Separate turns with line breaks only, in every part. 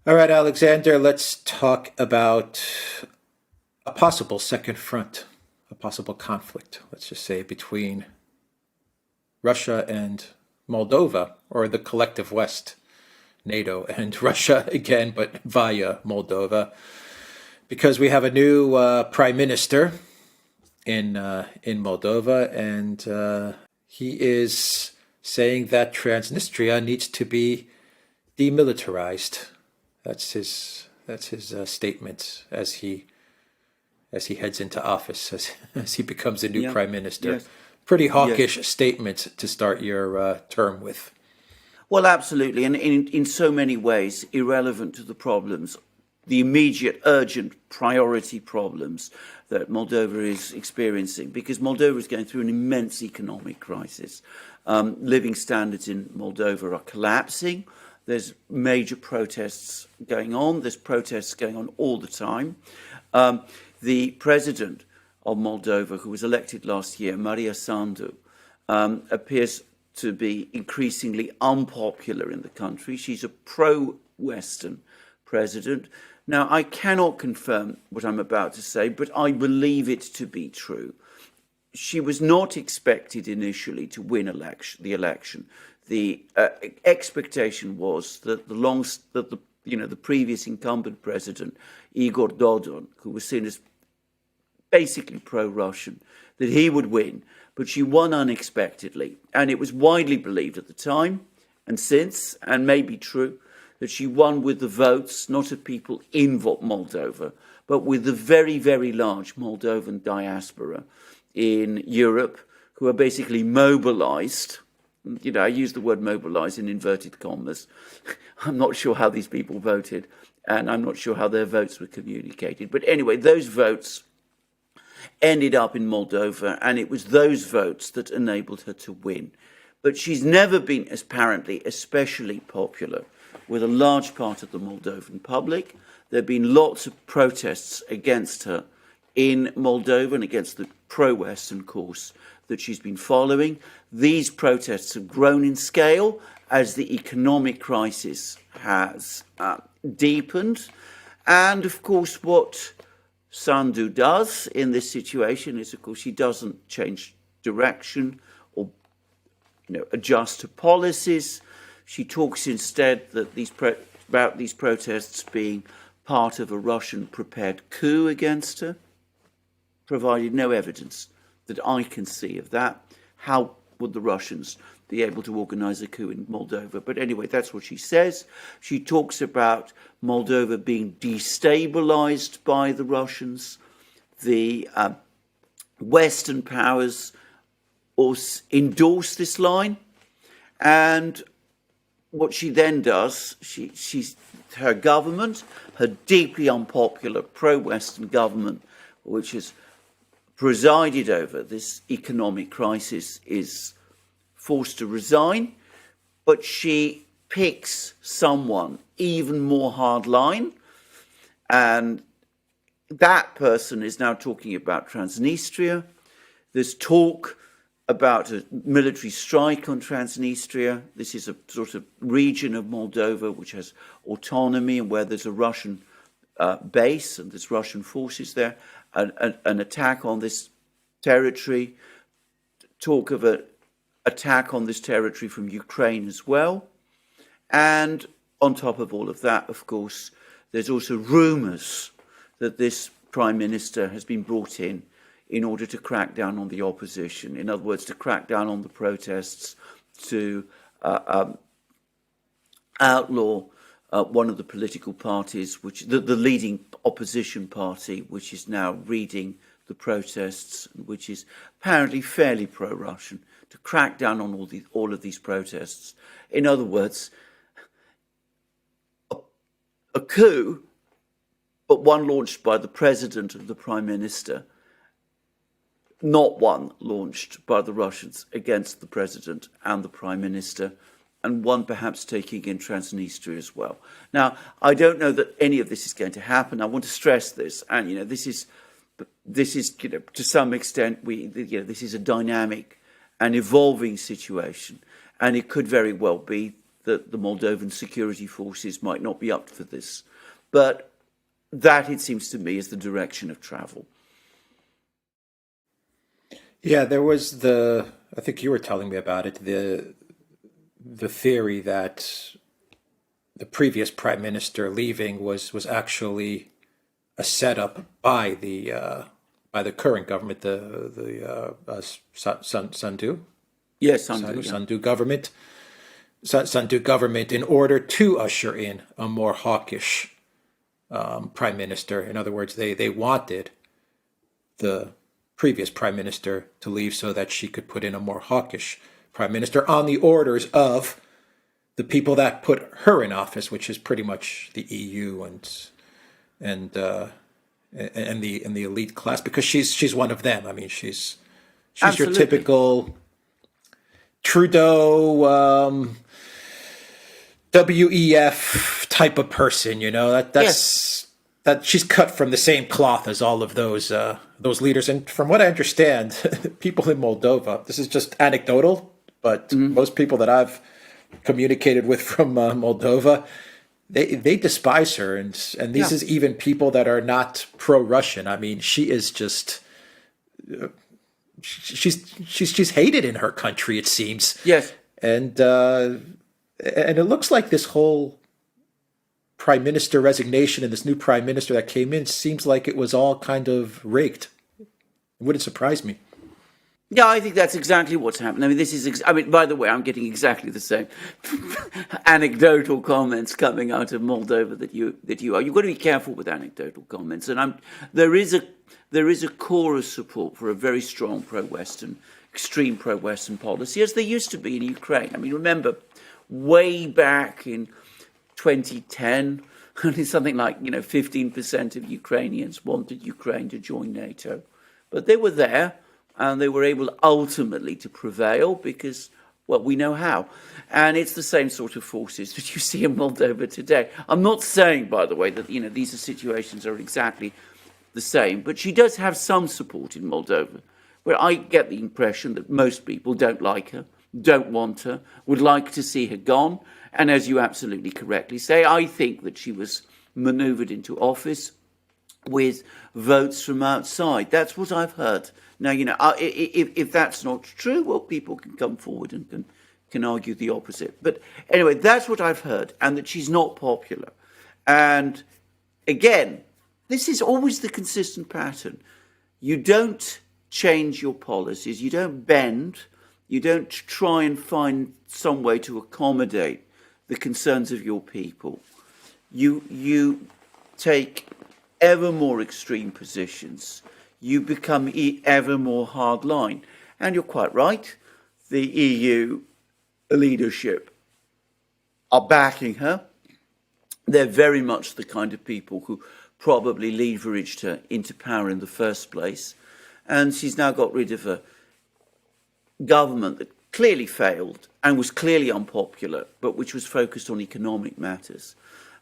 All right, Alexander, let's talk about a possible second front, a possible conflict, let's just say, between Russia and Moldova, or the collective West, NATO and Russia again, but via Moldova, because we have a new prime minister in Moldova, and he is saying that Transnistria needs to be demilitarized. That's his statement as he heads into office, as he becomes a new
Yeah.
prime minister.
Yes.
Pretty
Yes.
hawkish statement to start your term with.
Well, absolutely, and in so many ways irrelevant to the problems, the immediate, urgent, priority problems that Moldova is experiencing, because Moldova is going through an immense economic crisis. Living standards in Moldova are collapsing. There's major protests going on. There's protests going on all the time. The president of Moldova, who was elected last year, Maria Sandu, appears to be increasingly unpopular in the country. She's a pro-Western president. Now, I cannot confirm what I'm about to say, but I believe it to be true. She was not expected initially to win the election. The expectation was that the previous incumbent president, Igor Dodon, who was seen as basically pro-Russian, that he would win. But she won unexpectedly. And it was widely believed at the time and since, and may be true, that she won with the votes, not of people in Moldova, but with the very, very large Moldovan diaspora in Europe, who are basically mobilized. I use the word mobilized in inverted commas. I'm not sure how these people voted, and I'm not sure how their votes were communicated. But anyway, those votes ended up in Moldova, and it was those votes that enabled her to win. But she's never been apparently especially popular with a large part of the Moldovan public. There have been lots of protests against her in Moldova and against the pro-Western course that she's been following. These protests have grown in scale as the economic crisis has deepened. And of course, what Sandu does in this situation is, of course, she doesn't change direction or adjust her policies. She talks instead that about these protests being part of a Russian prepared coup against her, provided no evidence that I can see of that. How would the Russians be able to organize a coup in Moldova? But anyway, that's what she says. She talks about Moldova being destabilized by the Russians. The Western powers endorse this line. And what she then does, her government, her deeply unpopular pro-Western government, which has presided over this economic crisis, is forced to resign, but she picks someone even more hardline, and that person is now talking about Transnistria. There's talk about a military strike on Transnistria. This is a sort of region of Moldova which has autonomy and where there's a Russian base and there's Russian forces there. An attack on this territory, talk of an attack on this territory from Ukraine as well. And on top of all of that, of course, there's also rumours that this prime minister has been brought in order to crack down on the opposition. In other words, to crack down on the protests, to outlaw one of the political parties, which the leading opposition party, which is now leading the protests, which is apparently fairly pro-Russian, to crack down on all of these protests. In other words, a coup, but one launched by the president and the prime minister, not one launched by the Russians against the president and the prime minister, and one perhaps taking in Transnistria as well. Now, I don't know that any of this is going to happen. I want to stress this, and this is to some extent this is a dynamic and evolving situation, and it could very well be that the Moldovan security forces might not be up for this. But that, it seems to me, is the direction of travel.
Yeah, there was I think you were telling me about it, the theory that the previous prime minister leaving was actually a setup by the current government, Sandu
Yes, Sandu, yeah.
Sandu government, Sandu government, in order to usher in a more hawkish prime minister. In other words, they wanted the previous prime minister to leave so that she could put in a more hawkish prime minister on the orders of the people that put her in office, which is pretty much the EU and the elite class, because she's one of them. I mean, she's your typical Trudeau, WEF type of person. You know, that she's cut from the same cloth as all of those leaders. And from what I understand, people in Moldova, this is just anecdotal, but most people that I've communicated with from Moldova, they despise her, and these is even people that are not pro-Russian. I mean, she is just she's hated in her country, it seems.
Yes,
and it looks like this whole prime minister resignation and this new prime minister that came in seems like it was all kind of rigged. It wouldn't surprise me.
Yeah, I think that's exactly what's happened. I mean, this is. By the way, I'm getting exactly the same anecdotal comments coming out of Moldova that you are. You've got to be careful with anecdotal comments, and there is a core of support for a very strong pro-Western, extreme pro-Western policy, as there used to be in Ukraine. I mean, remember, way back in 2010, only something like 15% of Ukrainians wanted Ukraine to join NATO, but they were there. And they were able ultimately to prevail because, well, we know how. And it's the same sort of forces that you see in Moldova today. I'm not saying, by the way, that these situations are exactly the same, but she does have some support in Moldova, where I get the impression that most people don't like her, don't want her, would like to see her gone. And as you absolutely correctly say, I think that she was manoeuvred into office with votes from outside. That's what I've heard. Now, if that's not true, well, people can come forward and can argue the opposite. But anyway, that's what I've heard, and that she's not popular. And again, this is always the consistent pattern. You don't change your policies, you don't bend, you don't try and find some way to accommodate the concerns of your people. You take ever more extreme positions. You become ever more hardline. And you're quite right. The EU leadership are backing her. They're very much the kind of people who probably leveraged her into power in the first place. And she's now got rid of a government that clearly failed and was clearly unpopular, but which was focused on economic matters.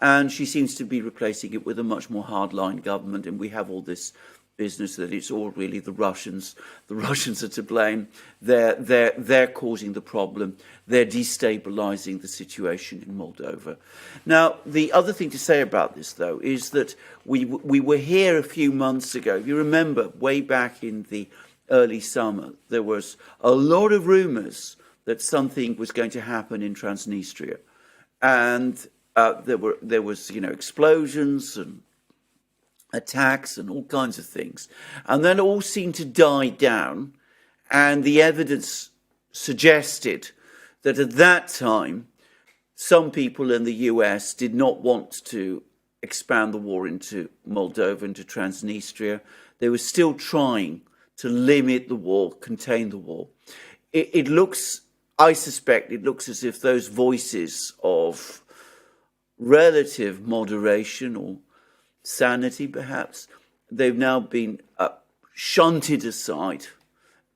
And she seems to be replacing it with a much more hardline government. And we have all this business that it's all really the Russians. The Russians are to blame. They're causing the problem. They're destabilizing the situation in Moldova. Now, the other thing to say about this, though, is that we were here a few months ago. If you remember, way back in the early summer, there was a lot of rumors that something was going to happen in Transnistria. And there was explosions and attacks and all kinds of things. And then it all seemed to die down. And the evidence suggested that at that time, some people in the US did not want to expand the war into Moldova, into Transnistria. They were still trying to limit the war, contain the war. I suspect it looks as if those voices of relative moderation or sanity, perhaps, they've now been shunted aside,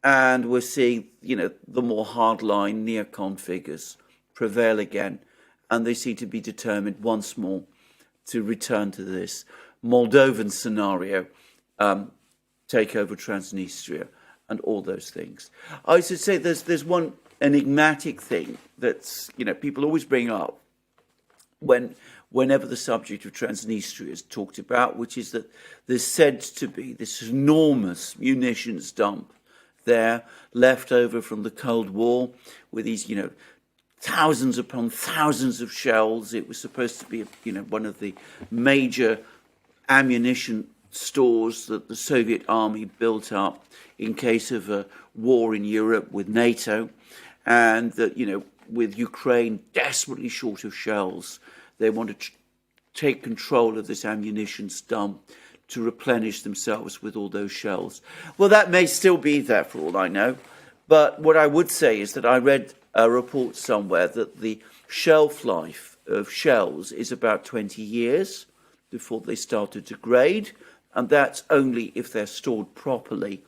and we're seeing, the more hardline neocon figures prevail again, and they seem to be determined once more to return to this Moldovan scenario, take over Transnistria, and all those things. I should say there's one enigmatic thing that's, people always bring up whenever the subject of Transnistria is talked about, which is that there's said to be this enormous munitions dump there, left over from the Cold War, with these, thousands upon thousands of shells. It was supposed to be, one of the major ammunition stores that the Soviet army built up in case of a war in Europe with NATO, and that, with Ukraine desperately short of shells, they want to take control of this ammunition dump to replenish themselves with all those shells. Well, that may still be there for all I know, but what I would say is that I read a report somewhere that the shelf life of shells is about 20 years before they start to degrade, and that's only if they're stored properly.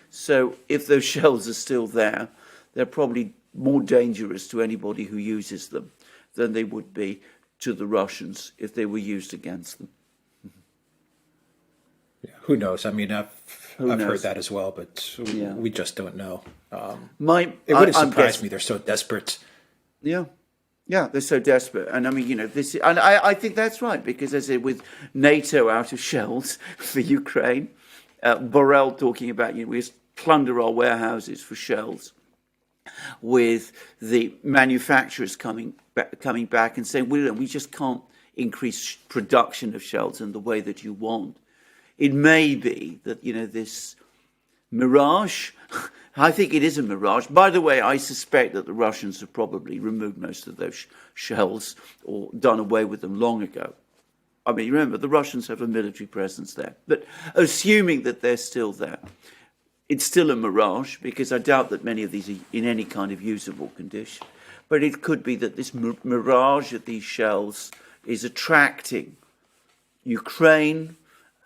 So if those shells are still there, they're probably more dangerous to anybody who uses them than they would be to the Russians if they were used against them.
Yeah, who knows? I mean, I've heard that as well, but
Yeah.
we just don't know.
It
wouldn't surprise me. They're so desperate.
Yeah. Yeah, they're so desperate. And I mean, and I think that's right, because as I said, with NATO out of shells for Ukraine, Borrell talking about, we plunder our warehouses for shells, with the manufacturers coming back and saying, we just can't increase production of shells in the way that you want. It may be that, this mirage, I think it is a mirage. By the way, I suspect that the Russians have probably removed most of those shells or done away with them long ago. I mean, remember, the Russians have a military presence there. But assuming that they're still there, it's still a mirage, because I doubt that many of these are in any kind of usable condition. But it could be that this mirage of these shells is attracting Ukraine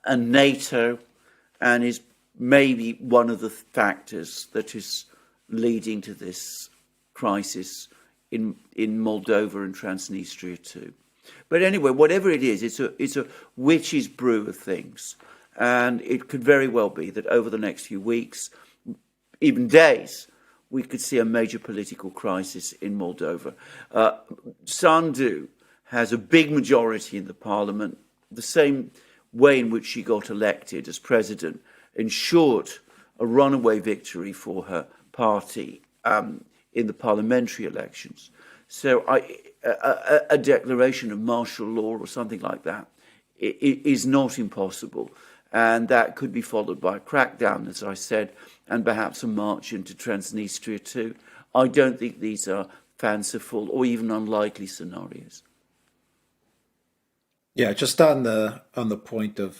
and NATO, and is maybe one of the factors that is leading to this crisis in Moldova and Transnistria too. But anyway, whatever it is, it's a witch's brew of things. And it could very well be that over the next few weeks, even days, we could see a major political crisis in Moldova. Sandu has a big majority in the parliament. The same way in which she got elected as president ensured a runaway victory for her party in the parliamentary elections. So a declaration of martial law or something like that is not impossible. And that could be followed by a crackdown, as I said, and perhaps a march into Transnistria too. I don't think these are fanciful or even unlikely scenarios.
Yeah, just on the point of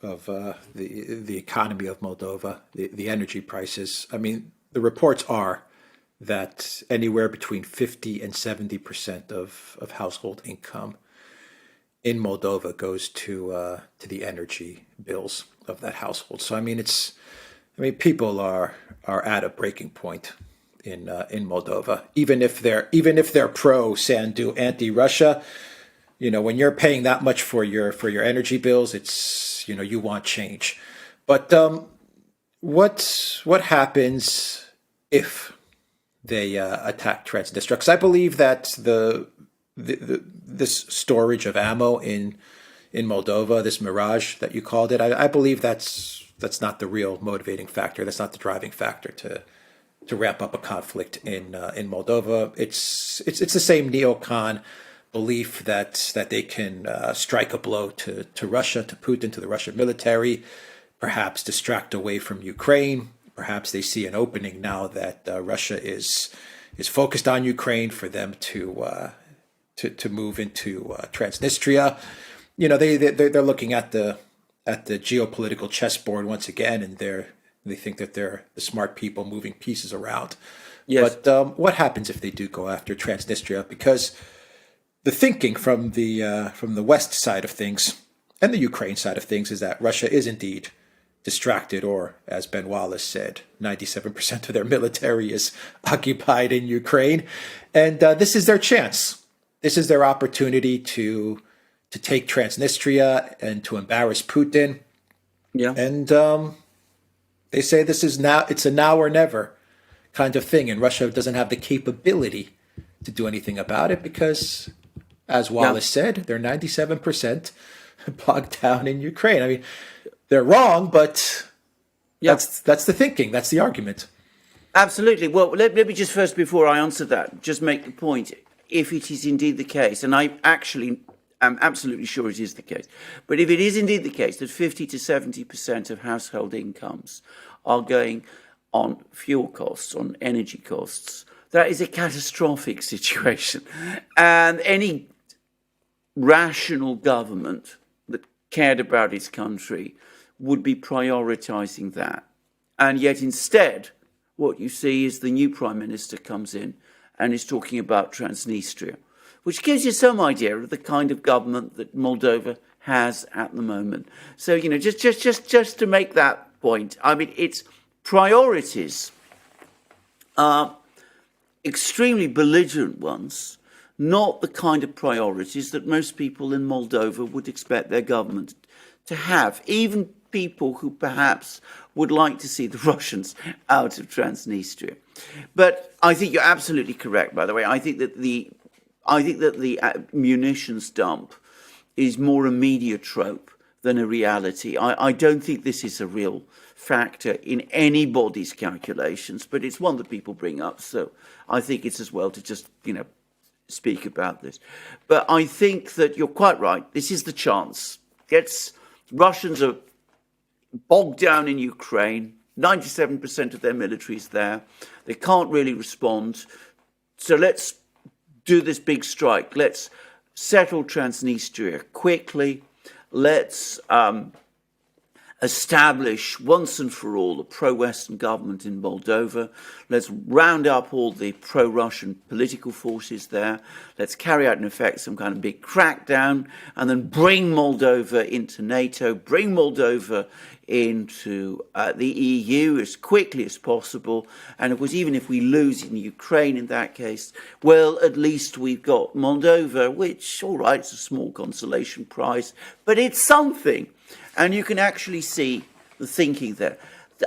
the economy of Moldova, the energy prices. I mean, the reports are that anywhere between 50 and 70% of household income in Moldova goes to the energy bills of that household. So I mean, people are at a breaking point in Moldova. Even if they're pro Sandu, anti-Russia, when you're paying that much for your energy bills, it's you want change. But what happens if they attack Transnistria? Because I believe that this storage of ammo in Moldova, this mirage that you called it, I believe that's not the real motivating factor. That's not the driving factor to ramp up a conflict in Moldova. It's the same neocon belief that they can strike a blow to Russia, to Putin, to the Russian military, perhaps distract away from Ukraine. Perhaps they see an opening now that Russia is focused on Ukraine, for them to move into Transnistria. They're looking at the geopolitical chessboard once again, and they think that they're the smart people moving pieces around.
Yes.
But what happens if they do go after Transnistria? Because the thinking from the West side of things and the Ukraine side of things is that Russia is indeed distracted, or as Ben Wallace said, 97% of their military is occupied in Ukraine, and this is their chance. This is their opportunity to take Transnistria and to embarrass Putin.
Yeah.
And they say this is now. It's a now or never kind of thing. And Russia doesn't have the capability to do anything about it because, as Wallace said, they're 97% bogged down in Ukraine. I mean, they're wrong, but that's the thinking. That's the argument.
Absolutely. Well, let me just first, before I answer that, just make the point. If it is indeed the case, and I actually am absolutely sure it is the case, but if it is indeed the case that 50 to 70% of household incomes are going on fuel costs, on energy costs, that is a catastrophic situation. And any rational government that cared about its country would be prioritising that. And yet instead, what you see is the new Prime Minister comes in and is talking about Transnistria, which gives you some idea of the kind of government that Moldova has at the moment. So, just to make that point, I mean, its priorities are extremely belligerent ones, not the kind of priorities that most people in Moldova would expect their government to have, even people who perhaps would like to see the Russians out of Transnistria. But I think you're absolutely correct, by the way. I think that the munitions dump is more a media trope than a reality. I don't think this is a real factor in anybody's calculations, but it's one that people bring up. So I think it's as well to just, speak about this. But I think that you're quite right. This is the chance. Russians are bogged down in Ukraine. 97% of their military is there. They can't really respond. So let's do this big strike. Let's settle Transnistria quickly. Let's establish once and for all a pro-Western government in Moldova. Let's round up all the pro-Russian political forces there. Let's carry out, in effect, some kind of big crackdown and then bring Moldova into NATO, bring Moldova into the EU as quickly as possible. And of course, even if we lose in Ukraine in that case, well, at least we've got Moldova, which, all right, it's a small consolation prize, but it's something. And you can actually see the thinking there.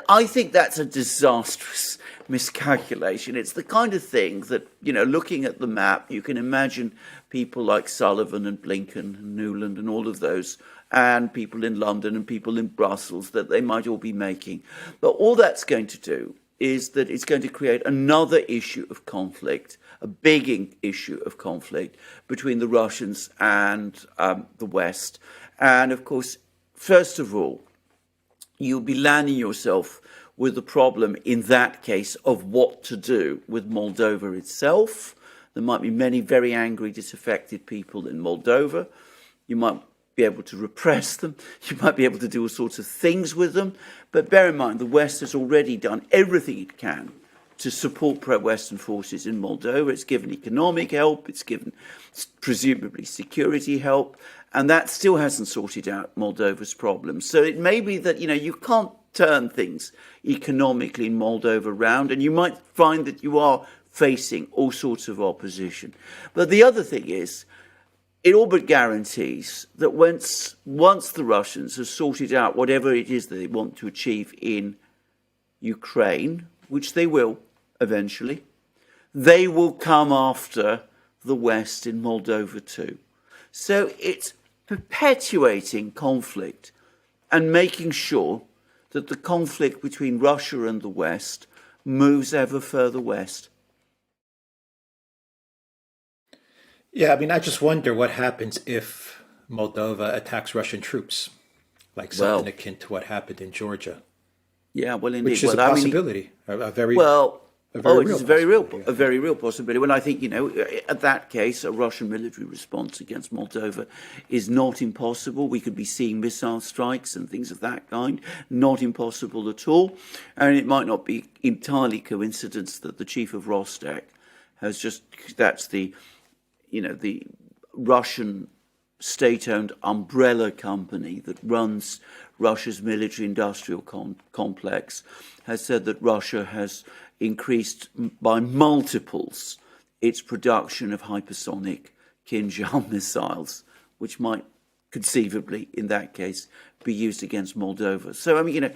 I think that's a disastrous miscalculation. It's the kind of thing that, looking at the map, you can imagine people like Sullivan and Blinken and Nuland and all of those, and people in London and people in Brussels, that they might all be making. But all that's going to do is that it's going to create another issue of conflict, a big issue of conflict between the Russians and the West. And of course, first of all, you'll be landing yourself with the problem in that case of what to do with Moldova itself. There might be many very angry, disaffected people in Moldova. You might be able to repress them. You might be able to do all sorts of things with them. But bear in mind, the West has already done everything it can to support pro-Western forces in Moldova. It's given economic help. It's given presumably security help. And that still hasn't sorted out Moldova's problems. So it may be that, you can't turn things economically in Moldova around, and you might find that you are facing all sorts of opposition. But the other thing is, it all but guarantees that once the Russians have sorted out whatever it is that they want to achieve in Ukraine, which they will eventually, they will come after the West in Moldova too. So it's perpetuating conflict and making sure that the conflict between Russia and the West moves ever further west.
Yeah, I mean, I just wonder what happens if Moldova attacks Russian troops, like something akin to what happened in Georgia.
Yeah, well, indeed.
Which is a possibility, a very real
possibility. When I think, at that case, a Russian military response against Moldova is not impossible. We could be seeing missile strikes and things of that kind. Not impossible at all. And it might not be entirely coincidence that the chief of Rostec has that's the Russian state-owned umbrella company that runs Russia's military-industrial complex, has said that Russia has increased by multiples its production of hypersonic Kinjal missiles, which might conceivably, in that case, be used against Moldova. So, I mean,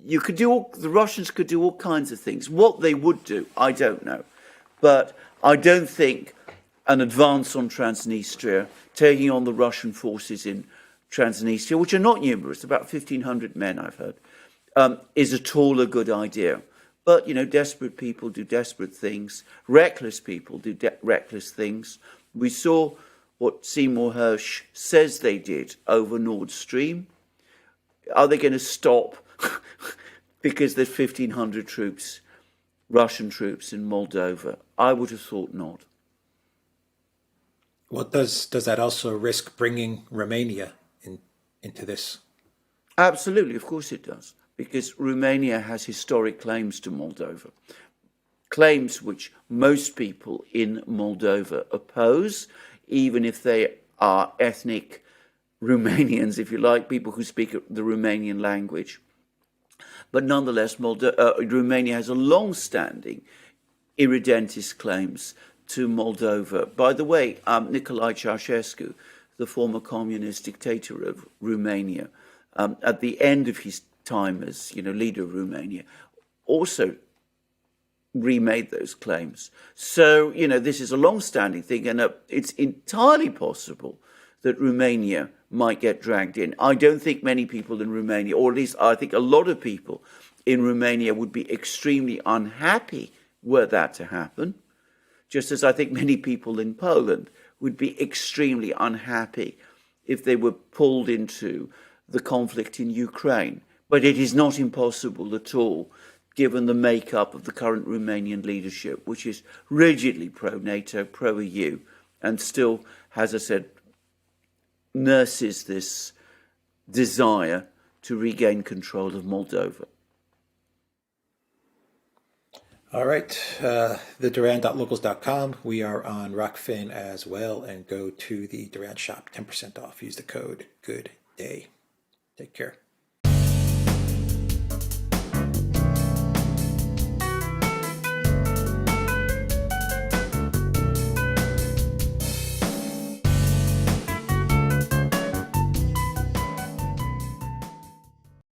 you could do the Russians could do all kinds of things. What they would do, I don't know. But I don't think an advance on Transnistria, taking on the Russian forces in Transnistria, which are not numerous, about 1,500 men, I've heard, is at all a good idea. But, desperate people do desperate things. Reckless people do reckless things. We saw what Seymour Hersh says they did over Nord Stream. Are they going to stop because there's 1,500 troops, Russian troops in Moldova? I would have thought not.
Well, does that also risk bringing Romania into this?
Absolutely, of course it does, because Romania has historic claims to Moldova, claims which most people in Moldova oppose, even if they are ethnic Romanians, if you like, people who speak the Romanian language. But nonetheless, Romania has a long-standing irredentist claims to Moldova. By the way, Nicolae Ceausescu, the former communist dictator of Romania, at the end of his time as leader of Romania, also remade those claims. So this is a long-standing thing, and it's entirely possible that Romania might get dragged in. I don't think many people in Romania, or at least I think a lot of people in Romania, would be extremely unhappy were that to happen, just as I think many people in Poland would be extremely unhappy if they were pulled into the conflict in Ukraine. But it is not impossible at all, given the makeup of the current Romanian leadership, which is rigidly pro-NATO, pro-EU, and still, as I said, nurses this desire to regain control of Moldova.
All right, the Duran.locals.com. We are on Rockfin as well, and go to the Duran shop, 10% off. Use the code GOODDAY. Take care.